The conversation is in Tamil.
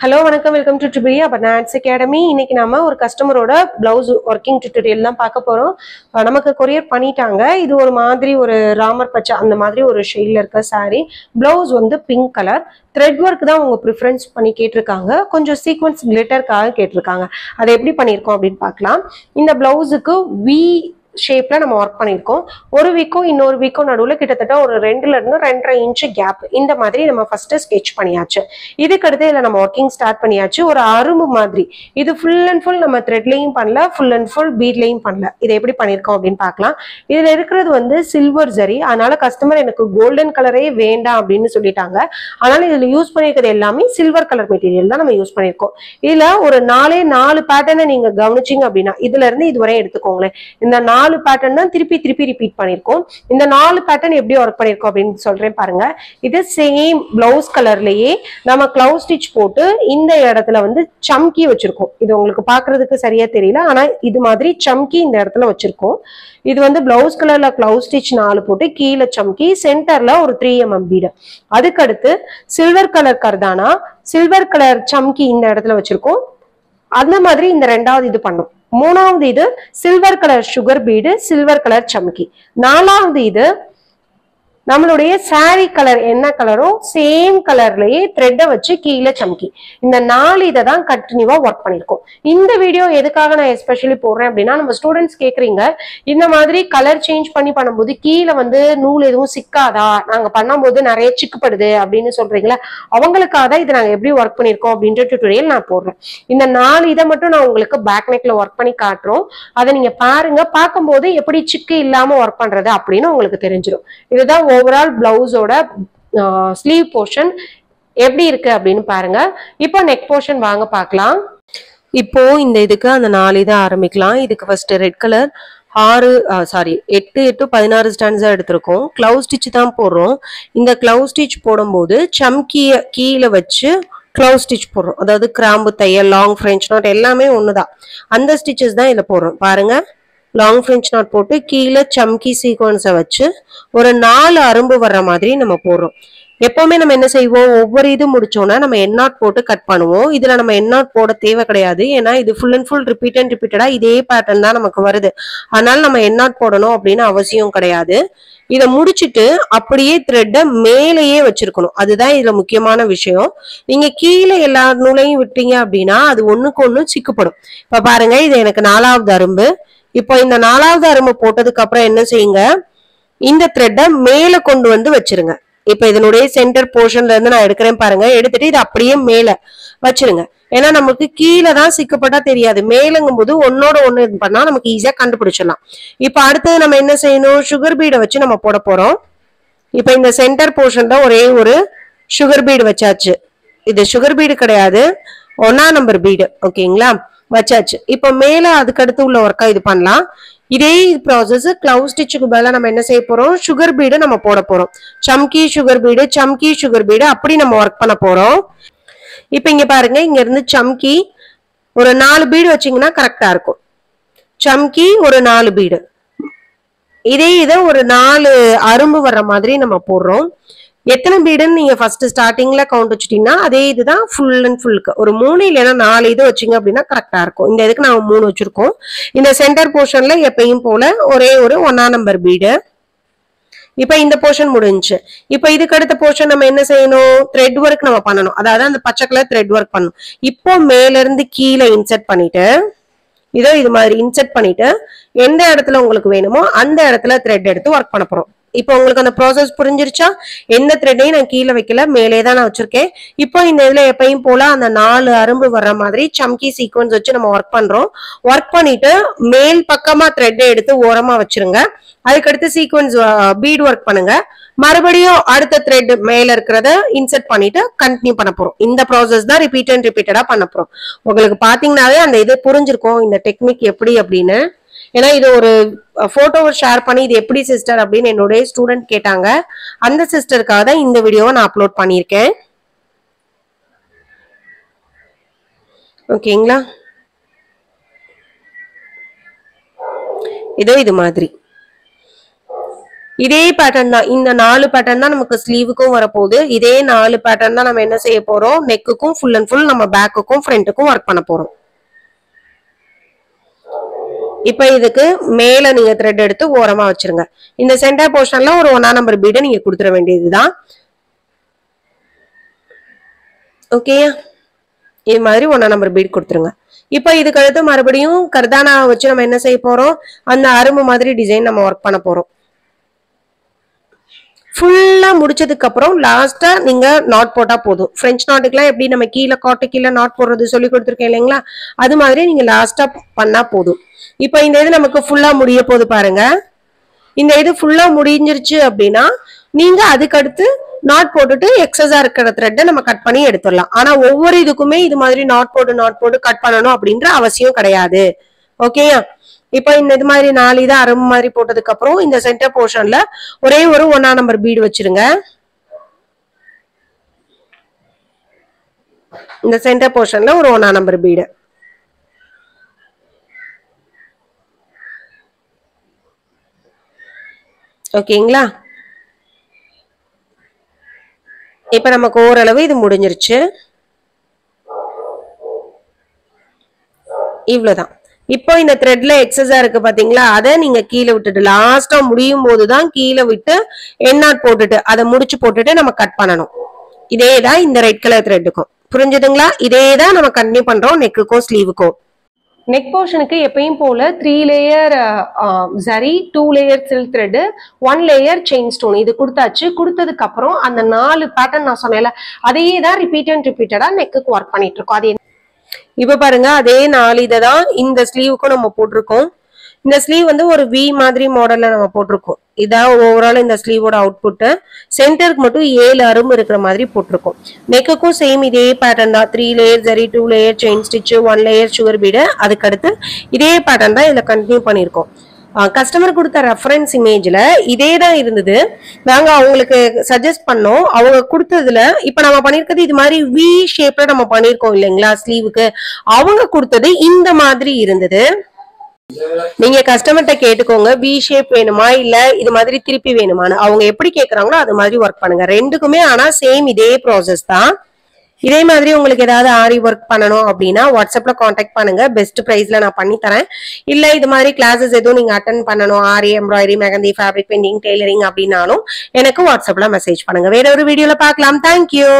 Hello, வணக்கம் வெல்கம் டு ட்ரிபிள் அபர்னாட்ஸ் அகாடமி. இன்னைக்கு நாம ஒரு கஸ்டமரோட பிளவுஸ் ஒர்க்கிங் டியூட்டோரியல் தான் பார்க்க போறோம். நமக்கு கொரியர் பண்ணிட்டாங்க. இது ஒரு மாதிரி ஒரு ராமர் பச்சை அந்த மாதிரி ஒரு ஷேட்ல இருக்க saree. பிளவுஸ் வந்து பிங்க் கலர். த்ரெட் ஒர்க் தான் அவங்க ப்ரிஃபரன்ஸ் பண்ணி கேட்டிருக்காங்க. கொஞ்சம் சீக்வன்ஸ் கிளிட்டருக்காக கேட்டிருக்காங்க. அதை எப்படி பண்ணியிருக்கோம் அப்படின்னு பார்க்கலாம். இந்த பிளவுஸுக்கு வி ஷேப்ல நம்ம ஒர்க் பண்ணியிருக்கோம். ஒரு வீக்கும் இன்னொரு வீக்கும் நடுவில் கிட்டத்தட்ட ஒரு 2 ல இருந்து 2.5 இன்ச்சு கேப் இந்த மாதிரி நம்ம ஃபர்ஸ்ட் ஸ்கெட்ச் பண்ணியாச்சு. இதுக்கடுத்து இதில் நம்ம ஒர்க்கிங் ஸ்டார்ட் பண்ணியாச்சு. ஒரு அரும்பு மாதிரி இது ஃபுல் அண்ட் ஃபுல் நம்ம த்ரெட்லையும் பண்ணல, ஃபுல் அண்ட் ஃபுல் பீட்லையும் பண்ணல. இதை எப்படி பண்ணியிருக்கோம் அப்படின்னு பார்க்கலாம். இதில் இருக்கிறது வந்து சில்வர் ஜரி, அதனால கஸ்டமர் எனக்கு கோல்டன் கலரே வேண்டாம் அப்படின்னு சொல்லிட்டாங்க. அதனால இதில் யூஸ் பண்ணியிருக்கிறது எல்லாமே சில்வர் கலர் மெட்டீரியல் தான் நம்ம யூஸ் பண்ணியிருக்கோம். இதில் ஒரு 4 பேட்டர்னை நீங்க கவனிச்சிங்க அப்படின்னா இதுல இருந்து இதுவரை எடுத்துக்கோங்களேன். இந்த 4 பேட்டர்ன் தான் திருப்பி ரிப்பீட் பண்ணிருக்கோம். இந்த 4 பேட்டர்ன் எப்படி ஒர்க் பண்ணிருக்கோம் அப்படின்னு சொல்றேன் பாருங்க. இது சேம் பிளவுஸ் கலர்லயே நம்ம கிளவுஸ் ஸ்டிச் போட்டு இந்த இடத்துல வந்து சம்கி வச்சிருக்கோம். இது உங்களுக்கு பாக்குறதுக்கு சரியா தெரியல, ஆனா இது மாதிரி சம்கி இந்த இடத்துல வச்சிருக்கோம். இது வந்து பிளவுஸ் கலர்ல கிளவுஸ் ஸ்டிச் 4 போட்டு கீழே சம்கி, சென்டர்ல ஒரு 3mm பீடு. அதுக்கடுத்து சில்வர் கலர் கர்தானா, சில்வர் கலர் சம்கி இந்த இடத்துல வச்சிருக்கோம். அந்த மாதிரி இந்த 2வது இது பண்ணும். 3வது இது silver colour sugar bead, silver colour சம்கி. 4வது இது நம்மளுடைய சாரி கலர் என்ன கலரோ சேம் கலர்லயே த்ரெட்டை வச்சு கீழே சம்கி. இந்த 4 இதை தான் கண்டினியூவா ஒர்க் பண்ணிருக்கோம். இந்த வீடியோ எதுக்காக நான் எஸ்பெஷலி போடுறேன் அப்படின்னா, நம்ம ஸ்டூடெண்ட்ஸ் கேக்குறீங்க இந்த மாதிரி கலர் சேஞ்ச் பண்ணி பண்ணும்போது கீழே வந்து நூல் எதுவும் சிக்காதா, நாங்க பண்ணும்போது நிறைய சிக்குப்படுது அப்படின்னு சொல்றீங்களா, அவங்களுக்காக தான் இதை நாங்க எப்படி ஒர்க் பண்ணிருக்கோம் அப்படின்ற டியூட்டோரியல் நான் போடுறேன். இந்த 4 இதை மட்டும் நான் உங்களுக்கு பேக் நெக்ல ஒர்க் பண்ணி காட்டுறோம். அதை நீங்க பாருங்க. பார்க்கும்போது எப்படி சிக்கு இல்லாம ஒர்க் பண்றது அப்படின்னு உங்களுக்கு தெரிஞ்சிடும். இதுதான் ஓவரால் பிளவுஸோட ஸ்லீவ் போர்ஷன் எப்படி இருக்கு அப்படின்னு பாருங்க. இப்போ நெக் போர்ஷன் வாங்க பார்க்கலாம். இப்போ இந்த இதுக்கு அந்த 4 இதை ஆரம்பிக்கலாம். இதுக்கு ஃபர்ஸ்ட் ரெட் கலர் 8 8 16 ஸ்டாண்ட்ஸா எடுத்திருக்கோம். கிளவுஸ் ஸ்டிச் தான் போடுறோம். இந்த கிளவுஸ் ஸ்டிச் போடும்போது சம்கிய கீழே வச்சு கிளவுஸ் ஸ்டிச் போடுறோம். அதாவது கிராம்பு தையல், லாங் ஃப்ரெஞ்ச் நாட் எல்லாமே ஒண்ணுதான். அந்த ஸ்டிச்சஸ் தான் இதில் போடுறோம். பாருங்க, லாங் ஃப்ரெஞ்ச் நாட் போட்டு கீழே சம்கி சீக்வன்ஸை வச்சு ஒரு 4 அரும்பு வர்ற மாதிரி நம்ம போடுறோம். எப்பவுமே நம்ம என்ன செய்வோம், ஒவ்வொரு இது முடிச்சோம்னா நம்ம எண்ணாட் போட்டு கட் பண்ணுவோம். இதுல நம்ம எண்ணாட் போட தேவை கிடையாது. ஏன்னா இது ஃபுல் அண்ட் ஃபுல் ரிப்பீட்டடா இதே பேட்டர்ன் தான் நமக்கு வருது. அதனால நம்ம எண்ணாட் போடணும் அப்படின்னு அவசியம் கிடையாது. இதை முடிச்சுட்டு அப்படியே த்ரெட்டை மேலேயே வச்சிருக்கணும். அதுதான் இதுல முக்கியமான விஷயம். நீங்க கீழே எல்லா நூலையும் விட்டீங்க அப்படின்னா அது ஒண்ணுக்கு ஒண்ணு சிக்கப்படும். இப்ப பாருங்க, இது எனக்கு 4வது அரும்பு. இப்போ இந்த 4வது அரும்பு போட்டதுக்கு அப்புறம் என்ன செய்யுங்க, இந்த த்ரெட்டை மேல கொண்டு வந்து வச்சிருங்க. இப்ப இதனுடைய சென்டர் போர்ஷன்ல இருந்து நான் எடுக்கிறேன் பாருங்க. எடுத்துட்டு இது அப்படியே மேல வச்சிருங்க. ஏன்னா நமக்கு கீழே தான் சிக்கப்பட்டா தெரியாது, மேலங்கும் போது ஒன்னோட ஒண்ணு இது பண்ணா நமக்கு ஈஸியா கண்டுபிடிச்சிடலாம். இப்ப அடுத்தது நம்ம என்ன செய்யணும், சுகர் பீடை வச்சு நம்ம போட போறோம். இப்ப இந்த சென்டர் போர்ஷன்ல ஒரே ஒரு சுகர் பீடு வச்சாச்சு. இது சுகர் பீடு கிடையாது, 1ஆம் நம்பர் பீடு. ஓகேங்களா, வச்சாச்சு. இப்ப மேல அதுக்கு அடுத்து உள்ள ஒர்க்கா இது பண்ணலாம். இதே ப்ராசஸ் கிளவுஸ் ஸ்டிச்சுக்கு பதிலா நம்ம என்ன செய்ய போறோம், சுகர் பீடு நம்ம போட போறோம். சம்கி சுகர் பீடு, சம்கி சுகர் பீடு அப்படி நம்ம ஒர்க் பண்ண போறோம். இப்ப இங்க பாருங்க, இங்க இருந்து சம்கி ஒரு 4 பீடு வச்சீங்கன்னா கரெக்டா இருக்கும். சம்கி ஒரு 4 பீடு, இதே இதை ஒரு 4 அரும்பு வர்ற மாதிரி நம்ம போடுறோம். எத்தனை பீடுன்னு நீங்க ஃபர்ஸ்ட் ஸ்டார்டிங்ல கவுண்ட் வச்சுட்டீங்கன்னா அதே இதுதான் ஃபுல் அண்ட் ஃபுல்லுக்கு ஒரு 3 இல்லைன்னா 4 இது வச்சிங்க அப்படின்னா கரெக்டா இருக்கும். இந்த இதுக்கு நாம 3 வச்சிருக்கோம். இந்த சென்டர் போர்ஷன்ல எப்பயும் போல ஒரே ஒரு 1ஆம் நம்பர் பீடு. இப்ப இந்த போர்ஷன் முடிஞ்சு. இப்ப இதுக்கு அடுத்த போர்ஷன் நம்ம என்ன செய்யணும், த்ரெட் ஒர்க் நம்ம பண்ணணும். அதாவது அந்த பச்சை கலர் த்ரெட் ஒர்க் பண்ணணும். இப்போ மேல இருந்து கீழே இன்சர்ட் பண்ணிட்டு இதோ இது மாதிரி இன்சர்ட் பண்ணிட்டு எந்த இடத்துல உங்களுக்கு வேணுமோ அந்த இடத்துல த்ரெட் எடுத்து ஒர்க் பண்ண போறோம். இப்போ உங்களுக்கு அந்த ப்ராசஸ் புரிஞ்சிருச்சா? எந்த த்ரெட்டையும் நான் கீழே வைக்கல, மேலே தான் நான் வச்சிருக்கேன். இப்போ இந்த இதுல எப்பயும் போல அந்த 4 அரும்பு வர்ற மாதிரி சம்கி சீக்வன்ஸ் வச்சு நம்ம ஒர்க் பண்றோம். ஒர்க் பண்ணிட்டு மேல் பக்கமா த்ரெட்டை எடுத்து ஓரமா வச்சிருங்க. அதுக்கடுத்து சீக்வன்ஸ் பீட் ஒர்க் பண்ணுங்க. மறுபடியும் அடுத்த த்ரெட் மேல இருக்கிறத இன்சர்ட் பண்ணிட்டு கண்டினியூ பண்ண போறோம். இந்த ப்ராசஸ் தான் ரிப்பீட்டடா பண்ண போறோம். உங்களுக்கு பாத்தீங்கன்னாவே அந்த இது புரிஞ்சிருக்கும் இந்த டெக்னிக் எப்படி அப்படின்னு. ஏன்னா இது ஒரு போட்டோவை ஷேர் பண்ணி இது எப்படி சிஸ்டர் அப்படின்னு என்னுடைய ஸ்டூடெண்ட் கேட்டாங்க. அந்த சிஸ்டருக்காக தான் இந்த வீடியோவை நான் அப்லோட் பண்ணியிருக்கேன். ஓகேங்களா, இதோ இது மாதிரி இதே பேட்டர்ன் தான், இந்த 4 பேட்டர்ன் தான் நமக்கு ஸ்லீவுக்கும் வரப்போகுது. இதே 4 பேட்டர்ன் தான் நம்ம என்ன செய்ய போறோம், நெக்குக்கும் ஃபுல் அண்ட் ஃபுல் நம்ம பேக்குக்கும் ஃப்ரண்ட்டுக்கும் ஒர்க் பண்ண போறோம். இப்ப இதுக்கு மேல நீங்க த்ரெட் எடுத்து ஓரமா வச்சிருங்க. இந்த சென்டர் போர்ஷன்ல ஒரு 1 நம்பர் பீடை நீங்க கொடுத்துட வேண்டியதுதான். ஓகே, இது மாதிரி 1 நம்பர் பீட் கொடுத்துருங்க. இப்ப இதுக்கு அடுத்து மறுபடியும் கர்தானா வச்சு நம்ம என்ன செய்ய போறோம், அந்த அரும்பு மாதிரி டிசைன் நம்ம ஒர்க் பண்ண போறோம். ஃபுல்லா முடிச்சதுக்கு அப்புறம் லாஸ்டா நீங்க நாட் போட்டா போதும். பிரெஞ்சு நாட்டுக்குலாம் எப்படி நம்ம கீழே காட்டு கீழே நாட் போடுறது சொல்லி கொடுத்துருக்கேன் இல்லைங்களா, அது மாதிரி நீங்க லாஸ்டா பண்ணா போதும். இப்ப இந்த இது நமக்கு ஃபுல்லா முடிய போது பாருங்க. இந்த இது ஃபுல்லா முடிஞ்சிருச்சு அப்படின்னா நீங்க அதுக்கு அடுத்து நாட் போட்டுட்டு எக்ஸஸா இருக்கிற த்ரெட்டை நம்ம கட் பண்ணி எடுத்துடலாம். ஆனா ஒவ்வொரு இதுக்குமே இது மாதிரி நாட் போட்டு கட் பண்ணணும் அப்படின்ற அவசியம் கிடையாது. ஓகேயா? இப்ப இந்த இது மாதிரி 4 இதை அரும்பு மாதிரி போட்டதுக்கு அப்புறம் இந்த சென்டர் போர்ஷன்ல ஒரே ஒரு 1 நம்பர் பீடு வச்சிருங்க. இந்த சென்டர் போர்ஷன்ல ஒரு 1 நம்பர் பீடு. ஓகேங்களா? இப்ப நமக்கு ஓரளவு இது முடிஞ்சிருச்சு. இவ்வளவுதான். இப்போ இந்த த்ரெட்ல எக்ஸஸா இருக்கு பாத்தீங்களா, அதை நீங்க கீழே விட்டுட்டு லாஸ்டா முடியும் போதுதான் கீழே விட்டு எண்ணாட் போட்டுட்டு அதை முடிச்சு போட்டுட்டு நம்ம கட் பண்ணணும். இதேதான் இந்த ரெட் கலர் த்ரெட்டுக்கும். புரிஞ்சுதுங்களா? இதேதான் நம்ம கண்டினியூ பண்றோம் நெக்குக்கும் ஸ்லீவுக்கும். நெக் போர்ஷனுக்கு எப்பயும் போல 3 layer zari, 2 layer silk thread, 1 layer chain stone இது கொடுத்தாச்சு. கொடுத்ததுக்கு அப்புறம் அந்த 4 பேட்டர்ன் நான் சொன்னேன்ல, அதையே தான் ரிப்பீட்டடா நெக்குக்கு ஒர்க் பண்ணிட்டு இருக்கோம். அது இப்ப பாருங்க, அதே 4 இதை தான் இந்த ஸ்லீவுக்கும் நம்ம போட்டிருக்கோம். இந்த ஸ்லீவ் வந்து ஒரு வி மாதிரி மாடல்ல நம்ம போட்டிருக்கோம். இதான் ஓவரால் இந்த ஸ்லீவோட அவுட்புட். சென்டருக்கு மட்டும் 7 அரும்பு இருக்கிற மாதிரி போட்டிருக்கோம். நெக்குக்கும் சேம் இதே பேட்டர்ன் தான். 3 layer zari, 2 layer chain stitch, 1 layer sugar bead. அதுக்கு அடுத்து இதே பேட்டர்ன் தான் இதுல கண்டினியூ பண்ணிருக்கோம். கஸ்டமர் கொடுத்த ரெஃபரன்ஸ் இமேஜ்ல இதே தான் இருந்தது. நாங்க அவங்களுக்கு சஜஸ்ட் பண்ணோம். அவங்க கொடுத்ததுல இப்ப நம்ம பண்ணிருக்கிறது இது மாதிரி வி ஷேப்ல நம்ம பண்ணிருக்கோம் இல்லைங்களா ஸ்லீவுக்கு. அவங்க கொடுத்தது இந்த மாதிரி இருந்தது. நீங்க கஸ்டமர்கிட்ட கேட்டுக்கோங்க, வி ஷேப் வேணுமா இல்ல இது மாதிரி திருப்பி வேணுமான்னு. அவங்க எப்படி கேக்குறாங்களோ அது மாதிரி ஒர்க் பண்ணுங்க. ரெண்டுக்குமே ஆனா சேம் இதே ப்ராசஸ் தான். இதே மாதிரி உங்களுக்கு ஏதாவது ஆரி ஒர்க் பண்ணணும் அப்படின்னா வாட்ஸ்அப்ல காண்டாக்ட் பண்ணுங்க. பெஸ்ட் பிரைஸ்ல நான் பண்ணி தரேன். இல்ல இது மாதிரி கிளாஸஸ் எதுவும் நீங்க அட்டன் பண்ணணும், aari, embroidery, mehndi, fabric painting, tailoring அப்படின்னாலும் எனக்கு வாட்ஸ்அப்ல மெசேஜ் பண்ணுங்க. வேற ஒரு வீடியோல பார்க்கலாம். தேங்க்யூ.